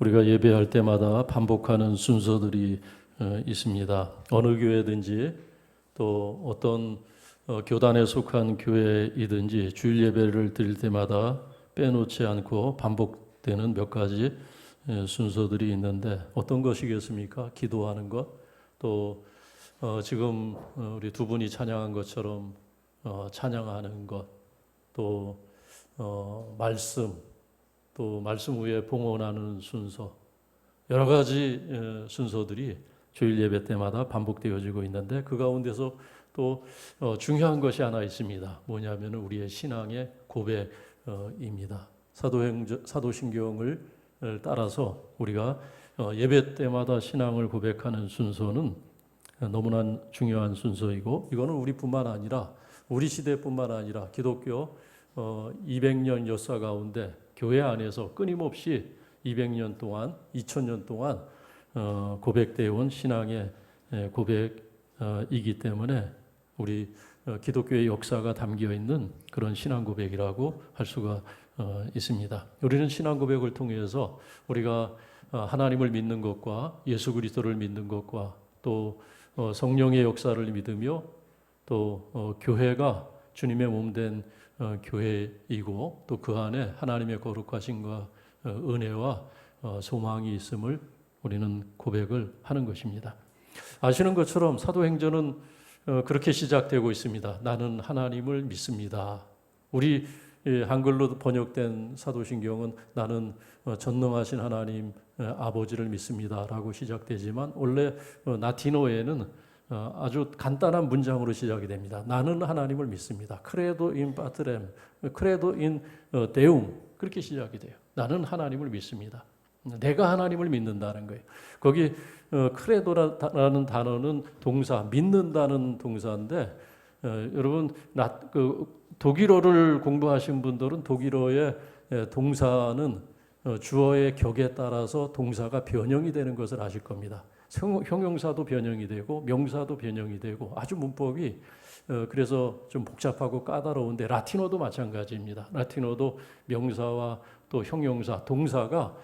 우리가 예배할 때마다 반복하는 순서들이 있습니다. 어느 교회든지 또 어떤 교단에 속한 교회이든지 주일 예배를 드릴 때마다 빼놓지 않고 반복되는 몇 가지 순서들이 있는데 어떤 것이겠습니까? 기도하는 것, 또 지금 우리 두 분이 찬양한 것처럼 찬양하는 것, 또 말씀, 또 말씀 후에 봉헌하는 순서, 여러 가지 순서들이 주일 예배 때마다 반복되어지고 있는데 그 가운데서 또 중요한 것이 하나 있습니다. 뭐냐면 우리의 신앙의 고백입니다. 사도신경을 따라서 우리가 예배 때마다 신앙을 고백하는 순서는 너무나 중요한 순서이고, 이거는 우리뿐만 아니라 우리 시대뿐만 아니라 기독교 200년 역사 가운데 교회 안에서 끊임없이 200년 동안, 2000년 동안 고백되어 온 신앙의 고백이기 때문에 우리 기독교의 역사가 담겨 있는 그런 신앙 고백이라고 할 수가 있습니다. 우리는 신앙 고백을 통해서 우리가 하나님을 믿는 것과 예수 그리스도를 믿는 것과 또 성령의 역사를 믿으며 또 교회가 주님의 몸된 교회이고 또 그 안에 하나님의 거룩하심과 은혜와 소망이 있음을 우리는 고백을 하는 것입니다. 아시는 것처럼 사도행전은 그렇게 시작되고 있습니다. 나는 하나님을 믿습니다. 우리 한글로 번역된 사도신경은 나는 전능하신 하나님 아버지를 믿습니다라고 시작되지만 원래 라틴어에는 아주 간단한 문장으로 시작이 됩니다. 나는 하나님을 믿습니다. 크레도 인 파트렘, 크레도 인 데움, 그렇게 시작이 돼요. 나는 하나님을 믿습니다. 내가 하나님을 믿는다는 거예요. 거기 크레도라는 단어는 동사, 믿는다는 동사인데 여러분 독일어를 공부하신 분들은 독일어의 동사는 주어의 격에 따라서 동사가 변형이 되는 것을 아실 겁니다. 형용사도 변형이 되고 명사도 변형이 되고 아주 문법이 그래서 좀 복잡하고 까다로운데 라틴어도 마찬가지입니다. 라틴어도 명사와 또 형용사, 동사가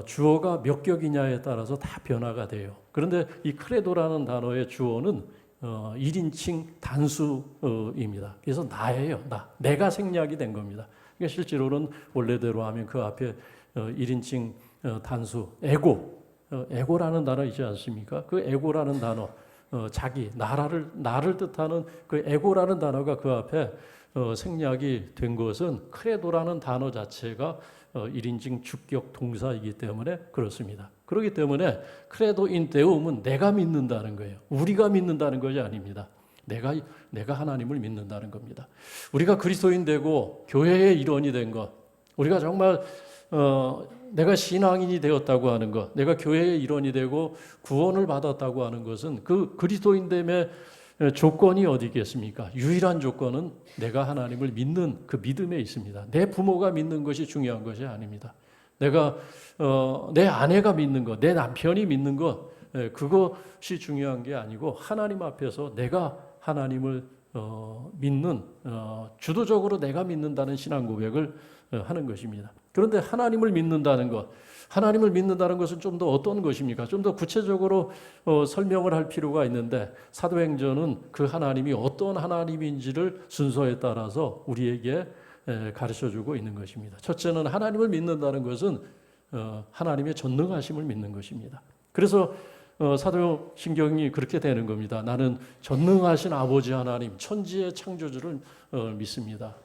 주어가 몇 격이냐에 따라서 다 변화가 돼요. 그런데 이 크레도라는 단어의 주어는 1인칭 단수입니다. 그래서 나예요. 내가 생략이 된 겁니다. 그러니까 실제로는 원래대로 하면 그 앞에 1인칭 단수 에고라는 단어 있지 않습니까? 그 에고라는 단어, 자기, 나를 뜻하는 그 에고라는 단어가 그 앞에 생략이 된 것은 크레도라는 단어 자체가 1인칭 주격 동사이기 때문에 그렇습니다. 그렇기 때문에 크레도 인 데움은 내가 믿는다는 거예요. 우리가 믿는다는 것이 아닙니다. 내가 하나님을 믿는다는 겁니다. 우리가 그리스도인 되고 교회의 일원이 된 것, 우리가 정말 내가 신앙인이 되었다고 하는 것, 내가 교회의 일원이 되고 구원을 받았다고 하는 것은 그 그리스도인됨의 조건이 어디 있겠습니까? 유일한 조건은 내가 하나님을 믿는 그 믿음에 있습니다. 내 부모가 믿는 것이 중요한 것이 아닙니다. 내가 내 아내가 믿는 것, 내 남편이 믿는 것, 그것이 중요한 게 아니고 하나님 앞에서 내가 하나님을 믿는 주도적으로 내가 믿는다는 신앙 고백을 하는 것입니다. 그런데 하나님을 믿는다는 것은 좀 더 어떤 것입니까? 좀 더 구체적으로 설명을 할 필요가 있는데 사도행전은 그 하나님이 어떤 하나님인지를 순서에 따라서 우리에게 가르쳐주고 있는 것입니다. 첫째는 하나님을 믿는다는 것은 하나님의 전능하심을 믿는 것입니다. 그래서 사도신경이 그렇게 되는 겁니다. 나는 전능하신 아버지 하나님, 천지의 창조주를 믿습니다.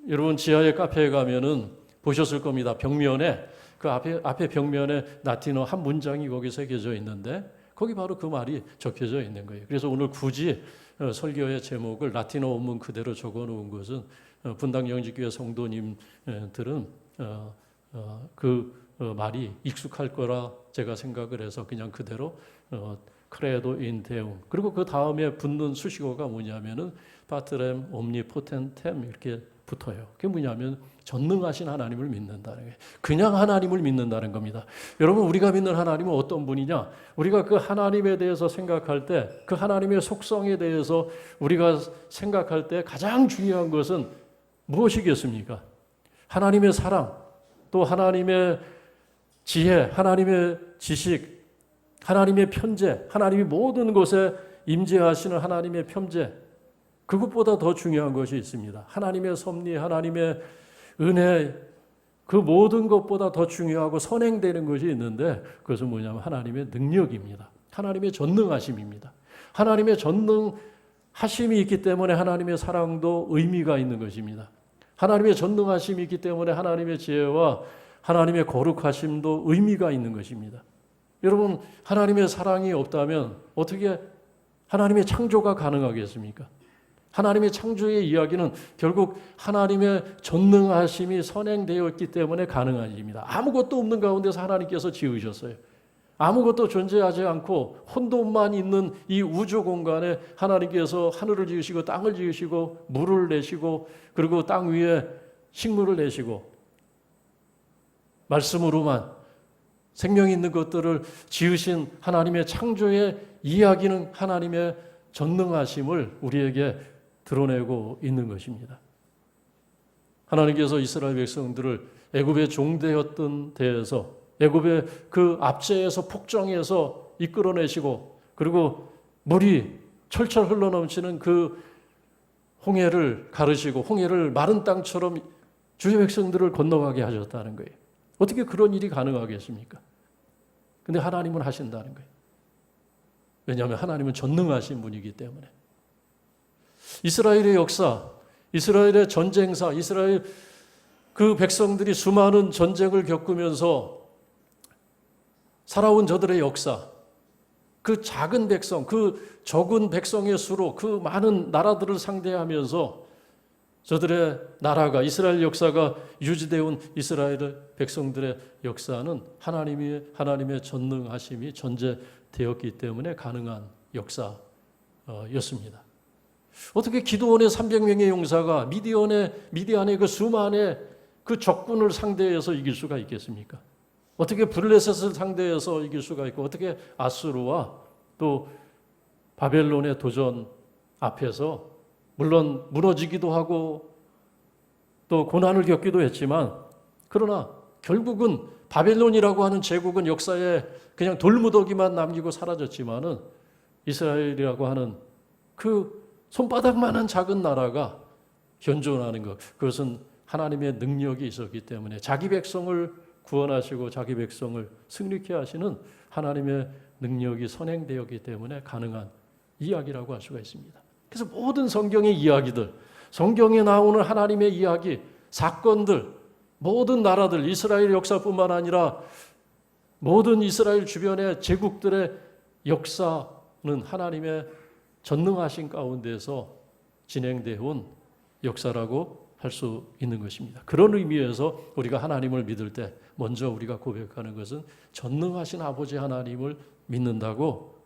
여러분 지하의 카페에 가면은 보셨을 겁니다. 벽면에 그 앞에 벽면에 라틴어 한 문장이 거기 새겨져 있는데 거기 바로 그 말이 적혀져 있는 거예요. 그래서 오늘 굳이 설교의 제목을 라틴어 원문 그대로 적어놓은 것은 분당 영지교회 성도님들은 그 말이 익숙할 거라 제가 생각을 해서 그냥 그대로 크레도 인 데움, 그리고 그 다음에 붙는 수식어가 뭐냐면은 파트렘 옴니포텐템 이렇게 붙어요. 그게 뭐냐면 전능하신 하나님을 믿는다는 거예요. 그냥 하나님을 믿는다는 겁니다. 여러분 우리가 믿는 하나님은 어떤 분이냐? 우리가 그 하나님에 대해서 생각할 때 그 하나님의 속성에 대해서 우리가 생각할 때 가장 중요한 것은 무엇이겠습니까? 하나님의 사랑, 또 하나님의 지혜, 하나님의 지식, 하나님의 편재, 하나님이 모든 곳에 임재하시는 하나님의 편재, 그것보다 더 중요한 것이 있습니다. 하나님의 섭리, 하나님의 은혜, 그 모든 것보다 더 중요하고 선행되는 것이 있는데 그것은 뭐냐면 하나님의 능력입니다. 하나님의 전능하심입니다. 하나님의 전능하심이 있기 때문에 하나님의 사랑도 의미가 있는 것입니다. 하나님의 전능하심이 있기 때문에 하나님의 지혜와 하나님의 거룩하심도 의미가 있는 것입니다. 여러분, 하나님의 사랑이 없다면 어떻게 하나님의 창조가 가능하겠습니까? 하나님의 창조의 이야기는 결국 하나님의 전능하심이 선행되어 있기 때문에 가능한 일입니다. 아무것도 없는 가운데서 하나님께서 지으셨어요. 아무것도 존재하지 않고 혼돈만 있는 이 우주 공간에 하나님께서 하늘을 지으시고 땅을 지으시고 물을 내시고 그리고 땅 위에 식물을 내시고 말씀으로만 생명 있는 것들을 지으신 하나님의 창조의 이야기는 하나님의 전능하심을 우리에게 드러내고 있는 것입니다. 하나님께서 이스라엘 백성들을 애굽의 종되었던 데에서 애굽의 그 압제에서 폭정에서 이끌어내시고 그리고 물이 철철 흘러넘치는 그 홍해를 가르시고 홍해를 마른 땅처럼 주의 백성들을 건너가게 하셨다는 거예요. 어떻게 그런 일이 가능하겠습니까? 근데 하나님은 하신다는 거예요. 왜냐하면 하나님은 전능하신 분이기 때문에. 이스라엘의 역사, 이스라엘의 전쟁사, 이스라엘 그 백성들이 수많은 전쟁을 겪으면서 살아온 저들의 역사, 그 작은 백성, 그 적은 백성의 수로 그 많은 나라들을 상대하면서 저들의 나라가 이스라엘 역사가 유지되어 온 이스라엘 백성들의 역사는 하나님의 전능하심이 전제되었기 때문에 가능한 역사였습니다. 어떻게 기드온의 300명의 용사가 미디안의 그 수만의 그 적군을 상대해서 이길 수가 있겠습니까? 어떻게 블레셋을 상대해서 이길 수가 있고 어떻게 아수르와 또 바벨론의 도전 앞에서 물론 무너지기도 하고 또 고난을 겪기도 했지만 그러나 결국은 바벨론이라고 하는 제국은 역사에 그냥 돌무더기만 남기고 사라졌지만은 이스라엘이라고 하는 그 손바닥만한 작은 나라가 현존하는 것, 그것은 하나님의 능력이 있었기 때문에 자기 백성을 구원하시고 자기 백성을 승리케 하시는 하나님의 능력이 선행되었기 때문에 가능한 이야기라고 할 수가 있습니다. 그래서 모든 성경의 이야기들, 성경에 나오는 하나님의 이야기, 사건들, 모든 나라들, 이스라엘 역사뿐만 아니라 모든 이스라엘 주변의 제국들의 역사는 하나님의 전능하신 가운데서 진행되어 온 역사라고 할 수 있는 것입니다. 그런 의미에서 우리가 하나님을 믿을 때 먼저 우리가 고백하는 것은 전능하신 아버지 하나님을 믿는다고,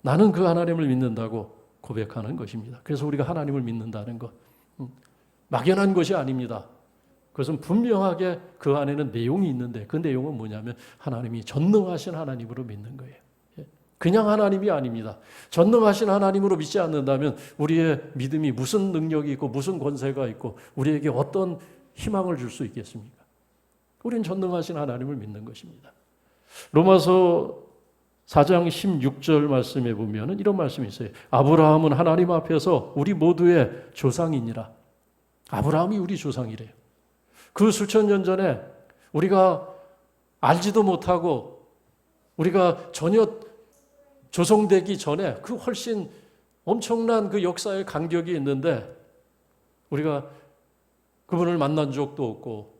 나는 그 하나님을 믿는다고 고백하는 것입니다. 그래서 우리가 하나님을 믿는다는 것, 막연한 것이 아닙니다. 그것은 분명하게 그 안에는 내용이 있는데 그 내용은 뭐냐면 하나님이 전능하신 하나님으로 믿는 거예요. 그냥 하나님이 아닙니다. 전능하신 하나님으로 믿지 않는다면 우리의 믿음이 무슨 능력이 있고 무슨 권세가 있고 우리에게 어떤 희망을 줄 수 있겠습니까? 우리는 전능하신 하나님을 믿는 것입니다. 로마서 4장 16절 말씀에 보면 이런 말씀이 있어요. 아브라함은 하나님 앞에서 우리 모두의 조상이니라. 아브라함이 우리 조상이래요. 그 수천 년 전에 우리가 알지도 못하고 우리가 전혀 조성되기 전에 그 훨씬 엄청난 그 역사의 간격이 있는데 우리가 그분을 만난 적도 없고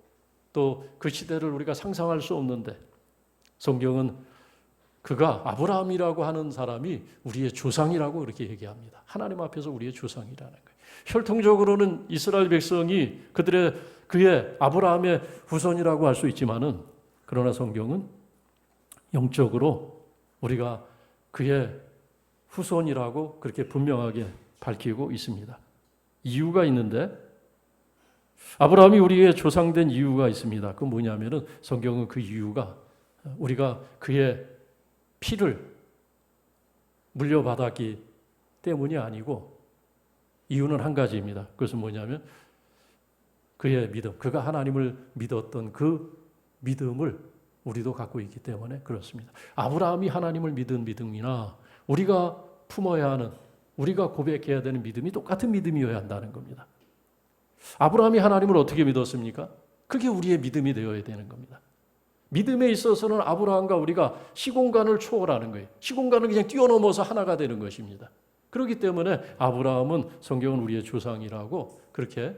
또 그 시대를 우리가 상상할 수 없는데 성경은 그가 아브라함이라고 하는 사람이 우리의 조상이라고 그렇게 얘기합니다. 하나님 앞에서 우리의 조상이라는 거예요. 혈통적으로는 이스라엘 백성이 그의 아브라함의 후손이라고 할 수 있지만은 그러나 성경은 영적으로 우리가 그의 후손이라고 그렇게 분명하게 밝히고 있습니다. 이유가 있는데 아브라함이 우리의 조상된 이유가 있습니다. 그건 뭐냐면은 성경은 그 이유가 우리가 그의 피를 물려받았기 때문이 아니고 이유는 한 가지입니다. 그것은 뭐냐면 그의 믿음, 그가 하나님을 믿었던 그 믿음을 우리도 갖고 있기 때문에 그렇습니다. 아브라함이 하나님을 믿은 믿음이나 우리가 품어야 하는, 우리가 고백해야 되는 믿음이 똑같은 믿음이어야 한다는 겁니다. 아브라함이 하나님을 어떻게 믿었습니까? 그게 우리의 믿음이 되어야 되는 겁니다. 믿음에 있어서는 아브라함과 우리가 시공간을 초월하는 거예요. 시공간을 그냥 뛰어넘어서 하나가 되는 것입니다. 그렇기 때문에 아브라함은 성경은 우리의 조상이라고 그렇게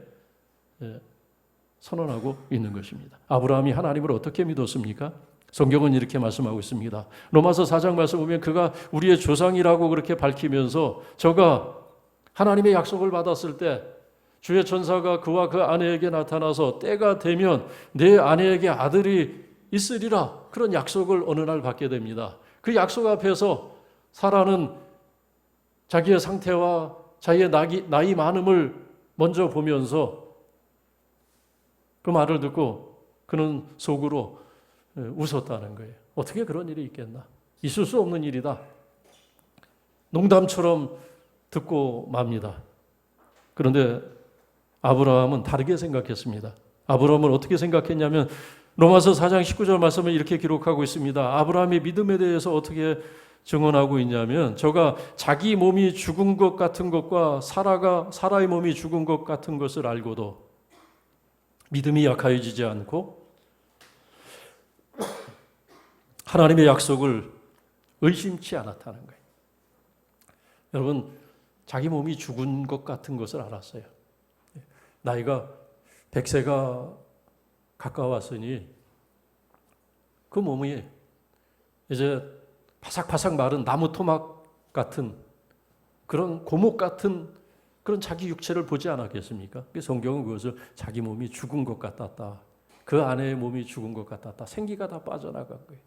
선언하고 있는 것입니다. 아브라함이 하나님을 어떻게 믿었습니까? 성경은 이렇게 말씀하고 있습니다. 로마서 4장 말씀 보면 그가 우리의 조상이라고 그렇게 밝히면서 저가 하나님의 약속을 받았을 때 주의 천사가 그와 그 아내에게 나타나서 때가 되면 내 아내에게 아들이 있으리라, 그런 약속을 어느 날 받게 됩니다. 그 약속 앞에서 사라는 자기의 상태와 자기의 나이 많음을 먼저 보면서 그 말을 듣고 그는 속으로 웃었다는 거예요. 어떻게 그런 일이 있겠나? 있을 수 없는 일이다. 농담처럼 듣고 맙니다. 그런데 아브라함은 다르게 생각했습니다. 아브라함은 어떻게 생각했냐면 로마서 4장 19절 말씀을 이렇게 기록하고 있습니다. 아브라함의 믿음에 대해서 어떻게 증언하고 있냐면 저가 자기 몸이 죽은 것 같은 것과 사라의 몸이 죽은 것 같은 것을 알고도 믿음이 약하여지지 않고 하나님의 약속을 의심치 않았다는 거예요. 여러분, 자기 몸이 죽은 것 같은 것을 알았어요. 나이가 100세가 가까웠으니 그 몸이 이제 바삭바삭 마른 나무 토막 같은 그런 고목 같은 그런 자기 육체를 보지 않았겠습니까? 성경은 그것을 자기 몸이 죽은 것 같았다. 그 아내의 몸이 죽은 것 같았다. 생기가 다 빠져나간 거예요.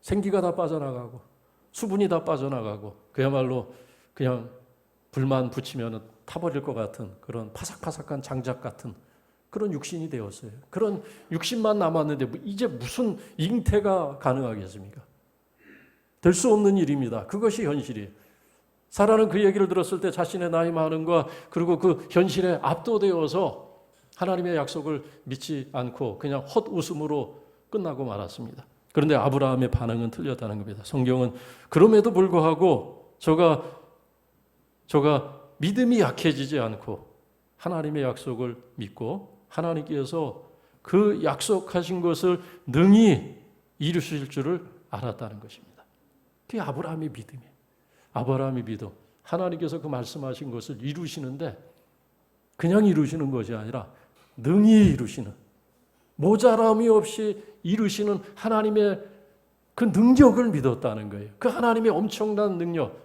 생기가 다 빠져나가고 수분이 다 빠져나가고 그야말로 그냥 불만 붙이면 타버릴 것 같은 그런 파삭파삭한 장작 같은 그런 육신이 되었어요. 그런 육신만 남았는데 이제 무슨 잉태가 가능하겠습니까? 될 수 없는 일입니다. 그것이 현실이에요. 사라는 그 얘기를 들었을 때 자신의 나이 많음과 그리고 그 현실에 압도되어서 하나님의 약속을 믿지 않고 그냥 헛웃음으로 끝나고 말았습니다. 그런데 아브라함의 반응은 틀렸다는 겁니다. 성경은 그럼에도 불구하고 저가 믿음이 약해지지 않고 하나님의 약속을 믿고 하나님께서 그 약속하신 것을 능히 이루실 줄을 알았다는 것입니다. 그게 아브라함의 믿음이에요. 아브라함의 믿음. 하나님께서 그 말씀하신 것을 이루시는데 그냥 이루시는 것이 아니라 능히 이루시는, 모자람이 없이 이루시는 하나님의 그 능력을 믿었다는 거예요. 그 하나님의 엄청난 능력.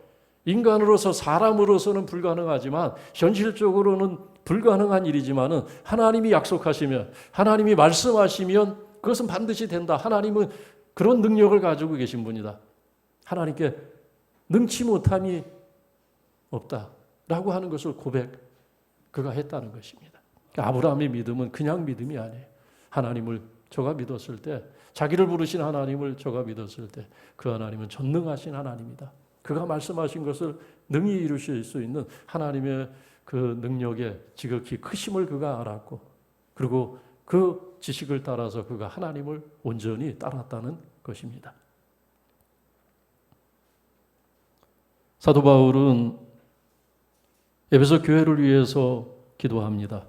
인간으로서 사람으로서는 불가능하지만 현실적으로는 불가능한 일이지만은 하나님이 약속하시면 하나님이 말씀하시면 그것은 반드시 된다. 하나님은 그런 능력을 가지고 계신 분이다. 하나님께 능치 못함이 없다라고 하는 것을 그가 했다는 것입니다. 아브라함의 믿음은 그냥 믿음이 아니에요. 하나님을 저가 믿었을 때, 자기를 부르신 하나님을 저가 믿었을 때 그 하나님은 전능하신 하나님이다. 그가 말씀하신 것을 능히 이루실 수 있는 하나님의 그 능력의 지극히 크심을 그가 알았고, 그리고 그 지식을 따라서 그가 하나님을 온전히 따랐다는 것입니다. 사도 바울은 에베소 교회를 위해서 기도합니다.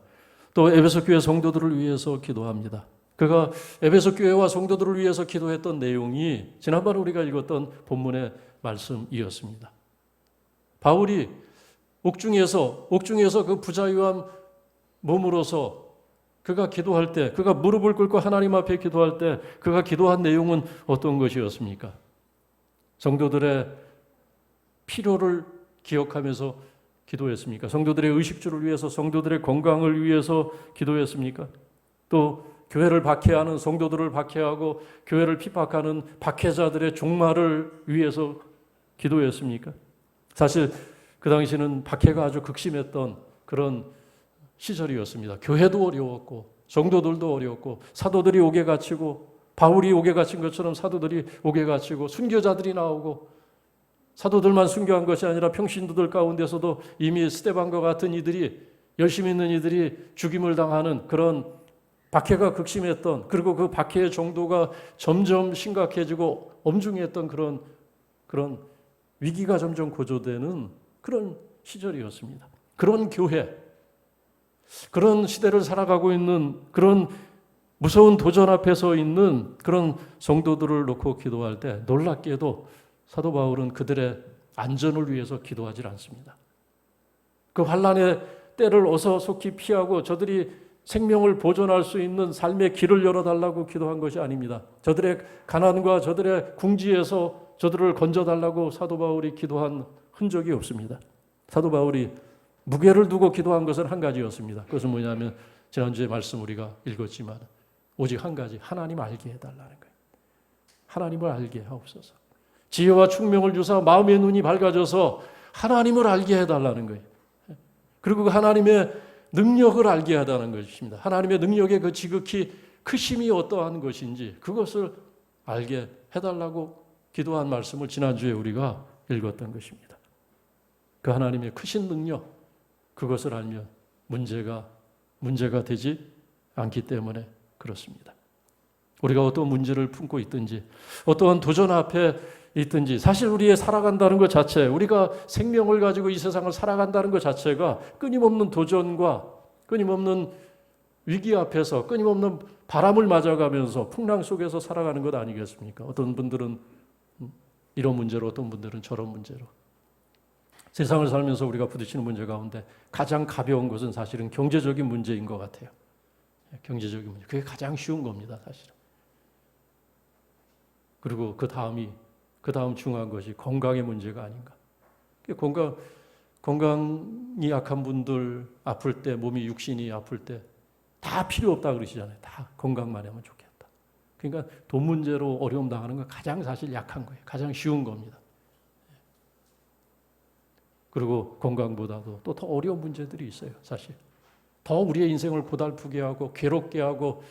또 에베소 교회 성도들을 위해서 기도합니다. 그가 에베소 교회와 성도들을 위해서 기도했던 내용이 지난번에 우리가 읽었던 본문의 말씀이었습니다. 바울이 옥중에서 그 부자유한 몸으로서 그가 기도할 때, 그가 무릎을 꿇고 하나님 앞에 기도할 때 그가 기도한 내용은 어떤 것이었습니까? 성도들의 필요를 기억하면서 기도했습니까? 성도들의 의식주를 위해서, 성도들의 건강을 위해서 기도했습니까? 또 교회를 박해하는 성도들을 박해하고 교회를 핍박하는 박해자들의 종말을 위해서 기도했습니까? 사실 그 당시는 박해가 아주 극심했던 그런 시절이었습니다. 교회도 어려웠고 성도들도 어려웠고 사도들이 옥에 갇히고 바울이 옥에 갇힌 것처럼 사도들이 옥에 갇히고 순교자들이 나오고 사도들만 순교한 것이 아니라 평신도들 가운데서도 이미 스데반과 같은 이들이 열심히 있는 이들이 죽임을 당하는 그런 박해가 극심했던, 그리고 그 박해의 정도가 점점 심각해지고 엄중했던 그런 위기가 점점 고조되는 그런 시절이었습니다. 그런 교회, 그런 시대를 살아가고 있는 그런 무서운 도전 앞에 서 있는 그런 성도들을 놓고 기도할 때 놀랍게도 사도 바울은 그들의 안전을 위해서 기도하지 않습니다. 그 환난의 때를 어서 속히 피하고 저들이 생명을 보존할 수 있는 삶의 길을 열어달라고 기도한 것이 아닙니다. 저들의 가난과 저들의 궁지에서 저들을 건져달라고 사도 바울이 기도한 흔적이 없습니다. 사도 바울이 무게를 두고 기도한 것은 한 가지였습니다. 그것은 뭐냐면 지난주에 말씀 우리가 읽었지만 오직 한 가지, 하나님 알게 해달라는 거예요. 하나님을 알게 하옵소서. 지혜와 충명을 주사 마음의 눈이 밝아져서 하나님을 알게 해달라는 거예요. 그리고 그 하나님의 능력을 알게 하다는 것입니다. 하나님의 능력의 그 지극히 크심이 어떠한 것인지 그것을 알게 해달라고 기도한 말씀을 지난주에 우리가 읽었던 것입니다. 그 하나님의 크신 능력, 그것을 알면 문제가 되지 않기 때문에 그렇습니다. 우리가 어떤 문제를 품고 있든지 어떠한 도전 앞에 있든지 사실 우리의 살아간다는 것 자체, 우리가 생명을 가지고 이 세상을 살아간다는 것 자체가 끊임없는 도전과 끊임없는 위기 앞에서 끊임없는 바람을 맞아가면서 풍랑 속에서 살아가는 것 아니겠습니까? 어떤 분들은 이런 문제로, 어떤 분들은 저런 문제로. 세상을 살면서 우리가 부딪히는 문제 가운데 가장 가벼운 것은 사실은 경제적인 문제인 것 같아요. 경제적인 문제. 그게 가장 쉬운 겁니다, 사실은. 그리고 그 다음 중요한 것이 건강의 문제가 아닌가. 건강이 약한 분들 아플 때, 몸이 육신이 아플 때 다 필요 없다 그러시잖아요. 다 건강만 하면 좋겠다. 그러니까 돈 문제로 어려움 당하는 건 가장 사실 약한 거예요. 가장 쉬운 겁니다. 그리고 건강보다도 또 더 어려운 문제들이 있어요, 사실. 더 우리의 인생을 고달프게 하고 괴롭게 하고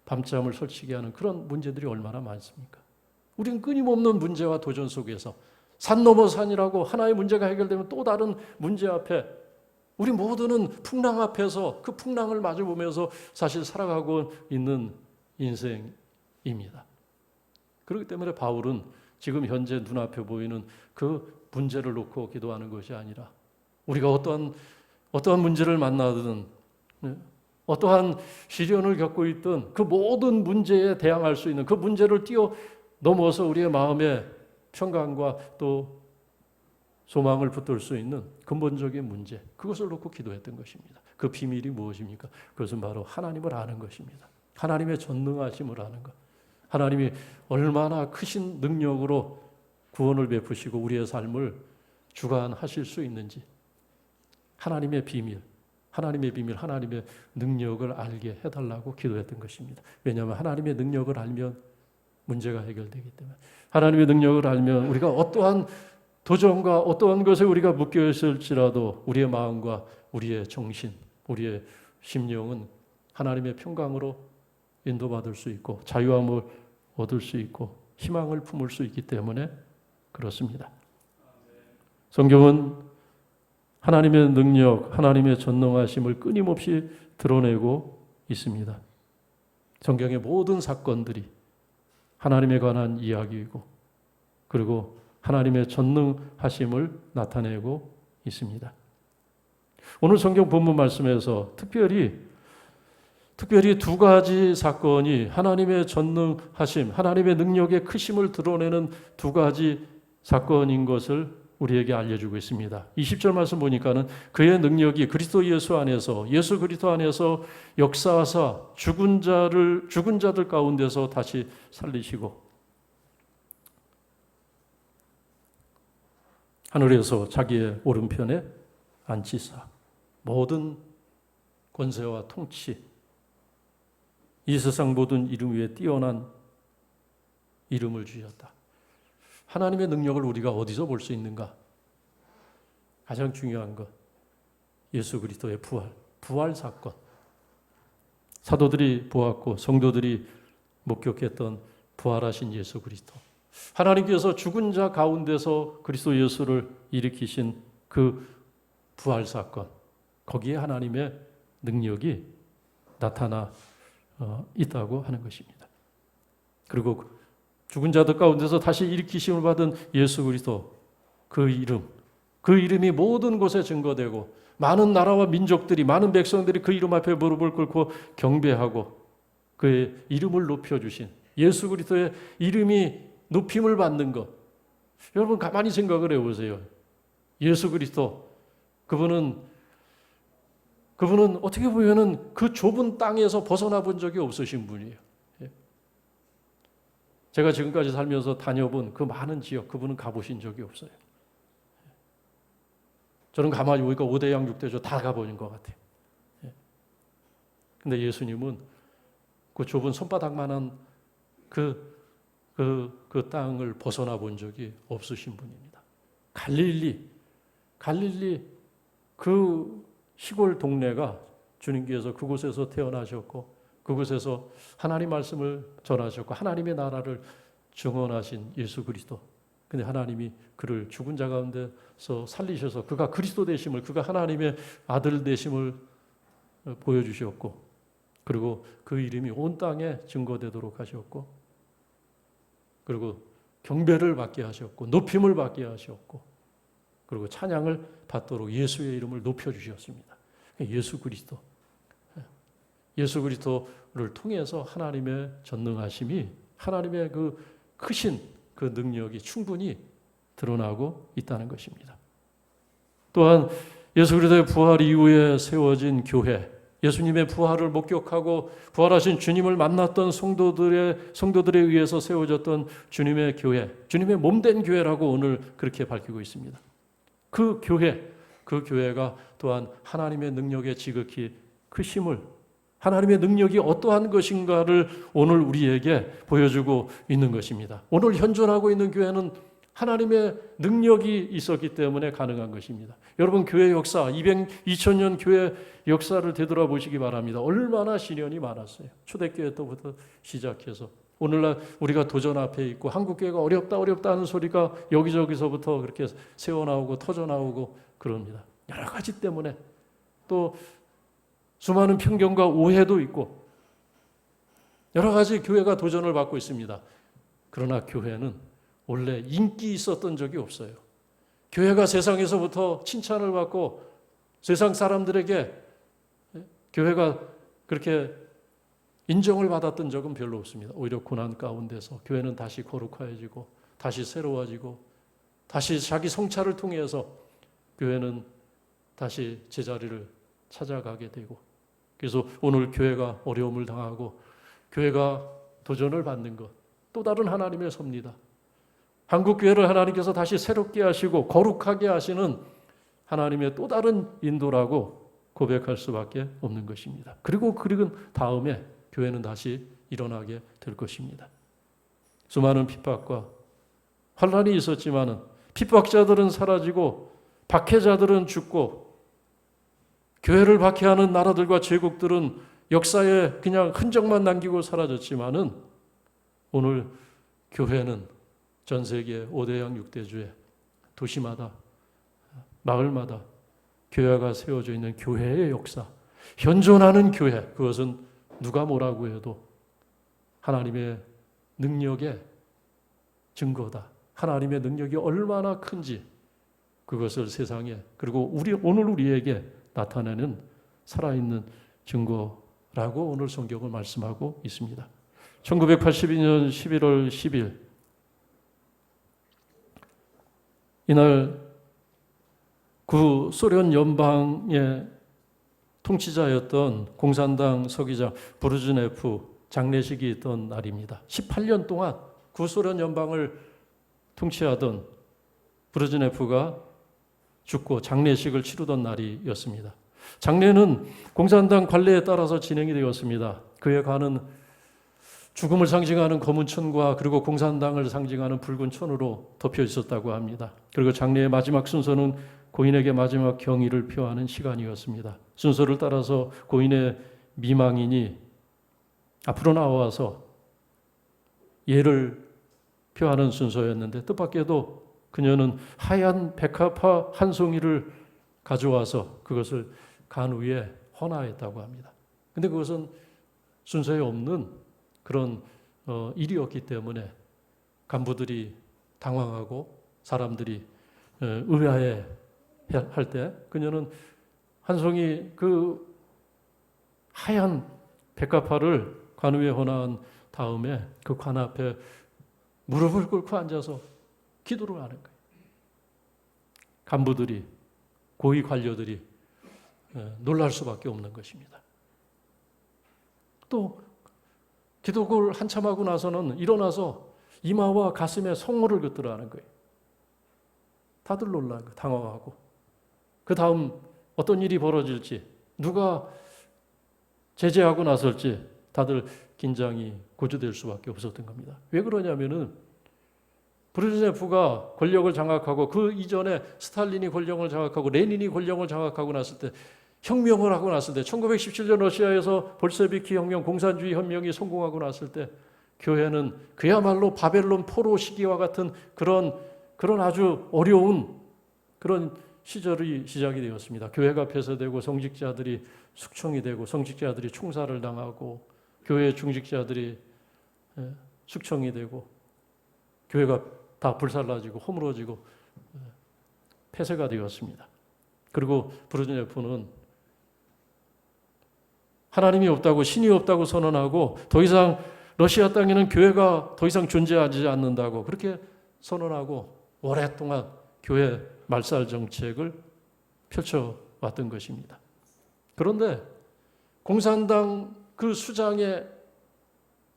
밤잠을 설치게 하는 그런 문제들이 얼마나 많습니까? 우리는 끊임없는 문제와 도전 속에서 산 넘어 산이라고 하나의 문제가 해결되면 또 다른 문제 앞에 우리 모두는 풍랑 앞에서 그 풍랑을 마주보면서 사실 살아가고 있는 인생입니다. 그렇기 때문에 바울은 지금 현재 눈앞에 보이는 그 문제를 놓고 기도하는 것이 아니라 우리가 어떠한 문제를 만나든 어떠한 시련을 겪고 있든 그 모든 문제에 대항할 수 있는 그 문제를 뛰어넘어서 우리의 마음의 평강과 또 소망을 붙들 수 있는 근본적인 문제, 그것을 놓고 기도했던 것입니다. 그 비밀이 무엇입니까? 그것은 바로 하나님을 아는 것입니다. 하나님의 전능하심을 아는 것. 하나님이 얼마나 크신 능력으로 구원을 베푸시고 우리의 삶을 주관하실 수 있는지, 하나님의 비밀, 하나님의 능력을 알게 해달라고 기도했던 것입니다. 왜냐하면 하나님의 능력을 알면 문제가 해결되기 때문에, 하나님의 능력을 알면 우리가 어떠한 도전과 어떠한 것에 우리가 묶여 있을지라도 우리의 마음과 우리의 정신, 우리의 심령은 하나님의 평강으로 인도받을 수 있고 자유함을 얻을 수 있고 희망을 품을 수 있기 때문에 그렇습니다. 성경은 하나님의 능력, 하나님의 전능하심을 끊임없이 드러내고 있습니다. 성경의 모든 사건들이 하나님에 관한 이야기이고 그리고 하나님의 전능하심을 나타내고 있습니다. 오늘 성경 본문 말씀에서 특별히 두 가지 사건이 하나님의 전능하심, 하나님의 능력의 크심을 드러내는 두 가지 사건인 것을 우리에게 알려주고 있습니다. 20절 말씀 보니까는 그의 능력이 그리스도 예수 안에서, 예수 그리스도 안에서 역사하사 죽은 자들 가운데서 다시 살리시고 하늘에서 자기의 오른편에 앉히사 모든 권세와 통치, 이 세상 모든 이름 위에 뛰어난 이름을 주셨다. 하나님의 능력을 우리가 어디서 볼 수 있는가? 가장 중요한 것, 예수 그리스도의 부활 사건. 사도들이 보았고 성도들이 목격했던 부활하신 예수 그리스도. 하나님께서 죽은 자 가운데서 그리스도 예수를 일으키신 그 부활 사건. 거기에 하나님의 능력이 나타나 있다고 하는 것입니다. 그리고 죽은 자들 가운데서 다시 일으키심을 받은 예수 그리스도, 그 이름이 모든 곳에 증거되고 많은 나라와 민족들이, 많은 백성들이 그 이름 앞에 무릎을 꿇고 경배하고 그의 이름을 높여주신 예수 그리스도의 이름이 높임을 받는 것. 여러분 가만히 생각을 해보세요. 예수 그리스도, 그분은 어떻게 보면은 그 좁은 땅에서 벗어나 본 적이 없으신 분이에요. 제가 지금까지 살면서 다녀본 그 많은 지역, 그분은 가보신 적이 없어요. 저는 가만히 보니까 5대양 6대조 다 가보는 것 같아요. 근데 예수님은 그 좁은 손바닥만한 그 땅을 벗어나 본 적이 없으신 분입니다. 갈릴리 그 시골 동네가 주님께서 그곳에서 태어나셨고 그곳에서 하나님 말씀을 전하셨고 하나님의 나라를 증언하신 예수 그리스도. 근데 하나님이 그를 죽은 자 가운데서 살리셔서 그가 그리스도 되심을, 그가 하나님의 아들 되심을 보여주셨고, 그리고 그 이름이 온 땅에 증거되도록 하셨고, 그리고 경배를 받게 하셨고, 높임을 받게 하셨고, 그리고 찬양을 받도록 예수의 이름을 높여주셨습니다. 예수 그리스도를 통해서 하나님의 전능하심이, 하나님의 그 크신 그 능력이 충분히 드러나고 있다는 것입니다. 또한 예수 그리스도의 부활 이후에 세워진 교회, 예수님의 부활을 목격하고 부활하신 주님을 만났던 성도들에 의해서 세워졌던 주님의 교회, 주님의 몸된 교회라고 오늘 그렇게 밝히고 있습니다. 그 교회가 또한 하나님의 능력의 지극히 크심을, 하나님의 능력이 어떠한 것인가를 오늘 우리에게 보여주고 있는 것입니다. 오늘 현존하고 있는 교회는 하나님의 능력이 있었기 때문에 가능한 것입니다. 여러분 교회 역사, 2000년 교회 역사를 되돌아보시기 바랍니다. 얼마나 시련이 많았어요. 초대교회 때부터 시작해서 오늘날 우리가 도전 앞에 있고 한국교회가 어렵다 하는 소리가 여기저기서부터 그렇게 새어나오고 터져나오고 그럽니다. 여러 가지 때문에 또 수많은 편견과 오해도 있고 여러 가지 교회가 도전을 받고 있습니다. 그러나 교회는 원래 인기 있었던 적이 없어요. 교회가 세상에서부터 칭찬을 받고 세상 사람들에게 교회가 그렇게 인정을 받았던 적은 별로 없습니다. 오히려 고난 가운데서 교회는 다시 거룩해지고 다시 새로워지고 다시 자기 성찰을 통해서 교회는 다시 제자리를 찾아가게 되고, 그래서 오늘 교회가 어려움을 당하고 교회가 도전을 받는 것, 또 다른 하나님의 섭니다. 한국 교회를 하나님께서 다시 새롭게 하시고 거룩하게 하시는 하나님의 또 다른 인도라고 고백할 수밖에 없는 것입니다. 그리고 다음에 교회는 다시 일어나게 될 것입니다. 수많은 핍박과 환난이 있었지만은 핍박자들은 사라지고 박해자들은 죽고 교회를 박해하는 나라들과 제국들은 역사에 그냥 흔적만 남기고 사라졌지만은 오늘 교회는 전 세계 5대양 6대주의 도시마다 마을마다 교회가 세워져 있는 교회의 역사, 현존하는 교회, 그것은 누가 뭐라고 해도 하나님의 능력의 증거다. 하나님의 능력이 얼마나 큰지 그것을 세상에, 그리고 오늘 우리에게 나타내는 살아있는 증거라고 오늘 성경은 말씀하고 있습니다. 1982년 11월 10일 이날 구소련 연방의 통치자였던 공산당 서기장 브르즈네프 장례식이 있던 날입니다. 18년 동안 구소련 연방을 통치하던 브르즈네프가 죽고 장례식을 치르던 날이었습니다. 장례는 공산당 관례에 따라서 진행이 되었습니다. 그에 가는 죽음을 상징하는 검은 천과 그리고 공산당을 상징하는 붉은 천으로 덮여 있었다고 합니다. 그리고 장례의 마지막 순서는 고인에게 마지막 경의를 표하는 시간이었습니다. 순서를 따라서 고인의 미망인이 앞으로 나와서 예를 표하는 순서였는데 뜻밖에도 그녀는 하얀 백합화 한 송이를 가져와서 그것을 간 위에 헌화했다고 합니다. 근데 그것은 순서에 없는 그런 일이었기 때문에 간부들이 당황하고 사람들이 의아해 할 때 그녀는 한 송이 그 하얀 백합화를 관 위에 헌화한 다음에 그 관 앞에 무릎을 꿇고 앉아서 기도를 하는 거예요. 간부들이, 고위 관료들이 놀랄 수밖에 없는 것입니다. 또 기도를 한참 하고 나서는 일어나서 이마와 가슴에 성모를 긋더라 하는 거예요. 다들 놀라고 당황하고 그 다음 어떤 일이 벌어질지 누가 제재하고 나설지 다들 긴장이 고조될 수밖에 없었던 겁니다. 왜 그러냐면은 브레즈네프가 권력을 장악하고 그 이전에 스탈린이 권력을 장악하고 레닌이 권력을 장악하고 났을 때 혁명을 하고 났을 때 1917년 러시아에서 볼셰비키 혁명, 공산주의 혁명이 성공하고 났을 때 교회는 그야말로 바벨론 포로 시기와 같은 그런 아주 어려운 그런 시절이 시작이 되었습니다. 교회가 폐쇄되고 성직자들이 숙청이 되고 성직자들이 총살을 당하고 교회 중직자들이 숙청이 되고 교회가 다 불살라지고 허물어지고 폐쇄가 되었습니다. 그리고 브레즈네프는 하나님이 없다고 신이 없다고 선언하고 더 이상 러시아 땅에는 교회가 더 이상 존재하지 않는다고 그렇게 선언하고 오랫동안 교회 말살 정책을 펼쳐왔던 것입니다. 그런데 공산당 그 수장의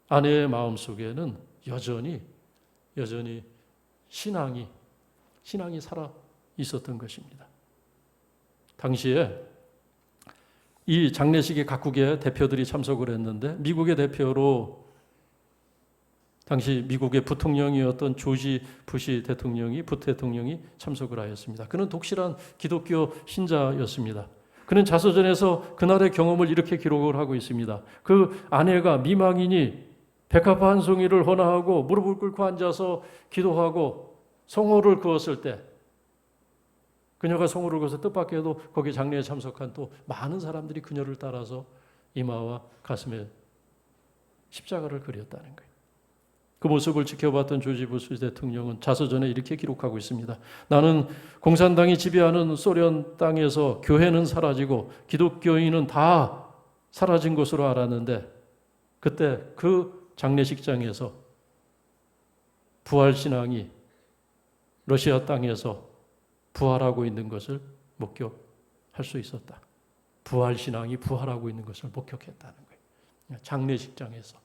아내의 마음속에는 여전히 신앙이 살아 있었던 것입니다. 당시에 이 장례식에 각국의 대표들이 참석을 했는데 미국의 대표로 당시 미국의 부통령이었던 조지 부시 대통령이 참석을 하였습니다. 그는 독실한 기독교 신자였습니다. 그는 자서전에서 그날의 경험을 이렇게 기록을 하고 있습니다. 그 아내가 미망인이 백합화 한 송이를 헌화하고 무릎을 꿇고 앉아서 기도하고 성호를 그었을 때 그녀가 성호를 그어서 뜻밖에도 거기 장례에 참석한 또 많은 사람들이 그녀를 따라서 이마와 가슴에 십자가를 그렸다는 거예요. 그 모습을 지켜봤던 조지 부시 대통령은 자서전에 이렇게 기록하고 있습니다. 나는 공산당이 지배하는 소련 땅에서 교회는 사라지고 기독교인은 다 사라진 것으로 알았는데 그때 그 장례식장에서 부활신앙이 러시아 땅에서 부활하고 있는 것을 목격할 수 있었다. 부활신앙이 부활하고 있는 것을 목격했다는 거예요. 장례식장에서.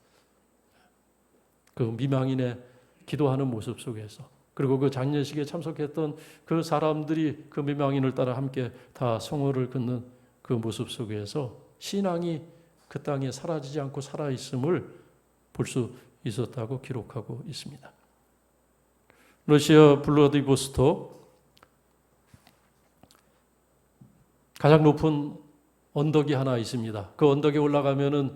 그 미망인의 기도하는 모습 속에서 그리고 그 장례식에 참석했던 그 사람들이 그 미망인을 따라 함께 다 성호를 긋는 그 모습 속에서 신앙이 그 땅에 사라지지 않고 살아있음을 볼 수 있었다고 기록하고 있습니다. 러시아 블라디보스톡 가장 높은 언덕이 하나 있습니다. 그 언덕에 올라가면은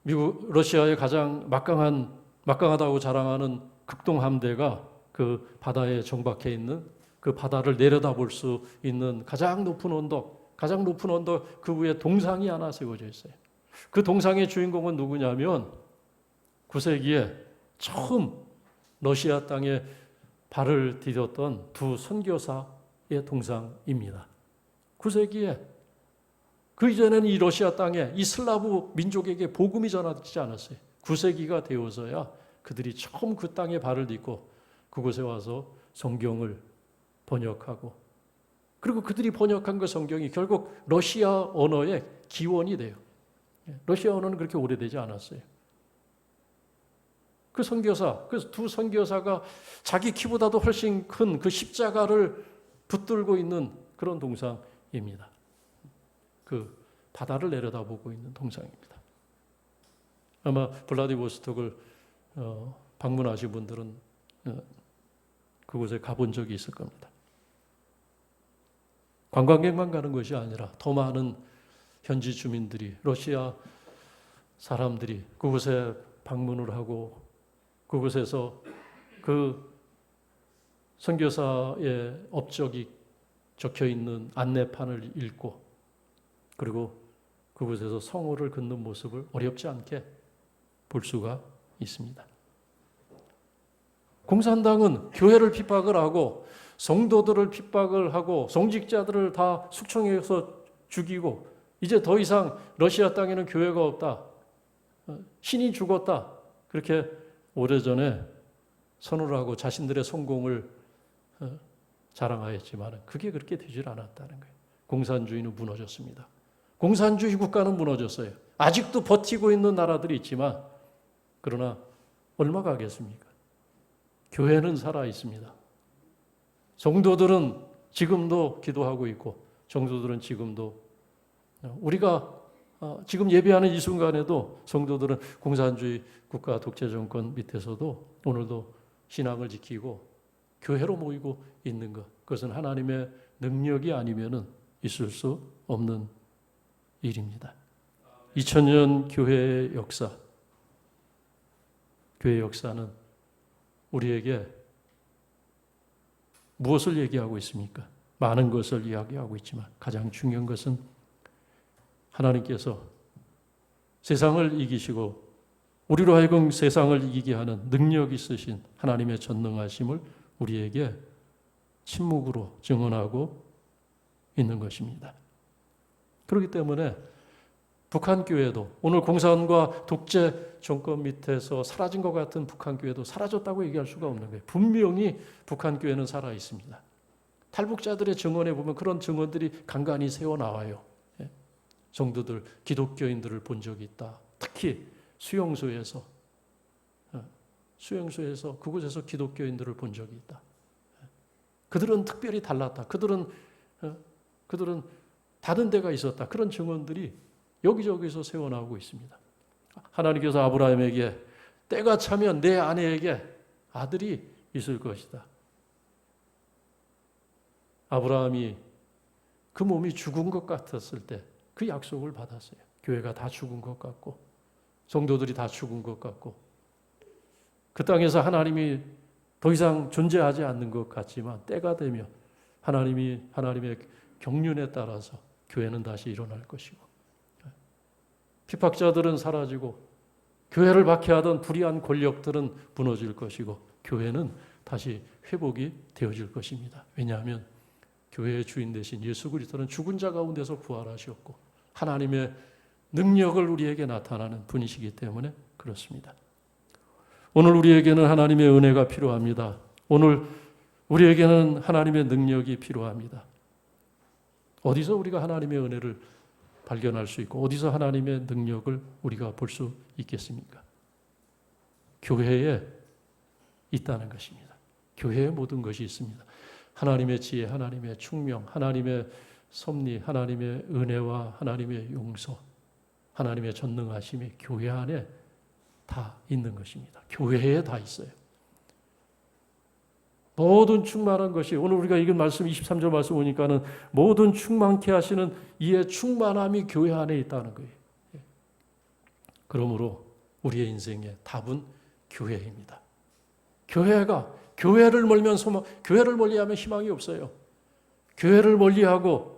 러시아의 가장 막강하다고 자랑하는 극동 함대가 그 바다에 정박해 있는 그 바다를 내려다볼 수 있는 가장 높은 언덕 그 위에 동상이 하나 세워져 있어요. 그 동상의 주인공은 누구냐면 9세기에 처음 러시아 땅에 발을 디뎠던 두 선교사의 동상입니다. 9세기에 그 이전에는 이 러시아 땅에 이 슬라브 민족에게 복음이 전하지 않았어요. 9세기가 되어서야 그들이 처음 그 땅에 발을 딛고 그곳에 와서 성경을 번역하고 그리고 그들이 번역한 그 성경이 결국 러시아 언어의 기원이 돼요. 러시아 언어는 그렇게 오래되지 않았어요. 그 두 선교사가 자기 키보다도 훨씬 큰 그 십자가를 붙들고 있는 그런 동상입니다. 그 바다를 내려다보고 있는 동상입니다. 아마 블라디보스톡을 방문하신 분들은 그곳에 가본 적이 있을 겁니다. 관광객만 가는 것이 아니라 더 많은 현지 주민들이 러시아 사람들이 그곳에 방문을 하고 그곳에서 그 선교사의 업적이 적혀 있는 안내판을 읽고 그리고 그곳에서 성호를 긋는 모습을 어렵지 않게 볼 수가 있습니다. 공산당은 교회를 핍박을 하고 성도들을 핍박을 하고 성직자들을 다 숙청해서 죽이고 이제 더 이상 러시아 땅에는 교회가 없다. 신이 죽었다. 그렇게 오래전에 선언을 하고 자신들의 성공을 자랑하였지만 그게 그렇게 되질 않았다는 거예요. 공산주의는 무너졌습니다. 공산주의 국가는 무너졌어요. 아직도 버티고 있는 나라들이 있지만 그러나 얼마 가겠습니까? 교회는 살아 있습니다. 성도들은 지금도 기도하고 있고 성도들은 지금도 우리가 지금 예배하는 이 순간에도 성도들은 공산주의 국가 독재 정권 밑에서도 오늘도 신앙을 지키고 교회로 모이고 있는 것, 그것은 하나님의 능력이 아니면은 있을 수 없는 일입니다. 2000년 교회의 역사, 교회의 역사는 우리에게 무엇을 얘기하고 있습니까? 많은 것을 이야기하고 있지만 가장 중요한 것은 하나님께서 세상을 이기시고 우리로 하여금 세상을 이기게 하는 능력 있으신 하나님의 전능하심을 우리에게 침묵으로 증언하고 있는 것입니다. 그렇기 때문에 북한 교회도 오늘 공산과 독재 정권 밑에서 사라진 것 같은 북한 교회도 사라졌다고 얘기할 수가 없는 거예요. 분명히 북한 교회는 살아 있습니다. 탈북자들의 증언에 보면 그런 증언들이 간간히 새어 나와요. 성도들, 기독교인들을 본 적이 있다. 특히 수용소에서 그곳에서 기독교인들을 본 적이 있다. 그들은 특별히 달랐다. 그들은 다른 데가 있었다. 그런 증언들이 여기저기서 새어나오고 있습니다. 하나님께서 아브라함에게 때가 차면 내 아내에게 아들이 있을 것이다. 아브라함이 그 몸이 죽은 것 같았을 때 그 약속을 받았어요. 교회가 다 죽은 것 같고 성도들이 다 죽은 것 같고 그 땅에서 하나님이 더 이상 존재하지 않는 것 같지만 때가 되면 하나님의 경륜에 따라서 교회는 다시 일어날 것이고 핍박자들은 사라지고 교회를 박해하던 불의한 권력들은 무너질 것이고 교회는 다시 회복이 되어질 것입니다. 왜냐하면 교회의 주인 되신 예수 그리스도는 죽은 자 가운데서 부활하셨고 하나님의 능력을 우리에게 나타나는 분이시기 때문에 그렇습니다. 오늘 우리에게는 하나님의 은혜가 필요합니다. 오늘 우리에게는 하나님의 능력이 필요합니다. 어디서 우리가 하나님의 은혜를 발견할 수 있고 어디서 하나님의 능력을 우리가 볼 수 있겠습니까? 교회에 있다는 것입니다. 교회에 모든 것이 있습니다. 하나님의 지혜, 하나님의 충명, 하나님의 섭리, 하나님의 은혜와 하나님의 용서, 하나님의 전능하심이 교회 안에 다 있는 것입니다. 교회에 다 있어요. 모든 충만한 것이 오늘 우리가 읽은 말씀 23절 말씀 보니까는 모든 충만케 하시는 이의 충만함이 교회 안에 있다는 거예요. 그러므로 우리의 인생의 답은 교회입니다. 교회를 멀리하면 희망이 없어요. 교회를 멀리하고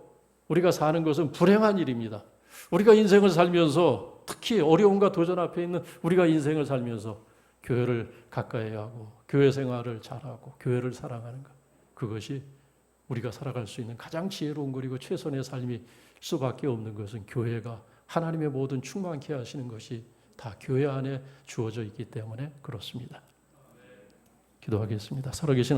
우리가 사는 것은 불행한 일입니다. 우리가 인생을 살면서 특히 어려움과 도전 앞에 있는 우리가 인생을 살면서 교회를 가까이 하고 교회 생활을 잘하고 교회를 사랑하는 것, 그것이 우리가 살아갈 수 있는 가장 지혜로운 그리고 최선의 삶일 수밖에 없는 것은 교회가 하나님의 모든 충만케 하시는 것이 다 교회 안에 주어져 있기 때문에 그렇습니다. 기도하겠습니다. 살아계신 하나님,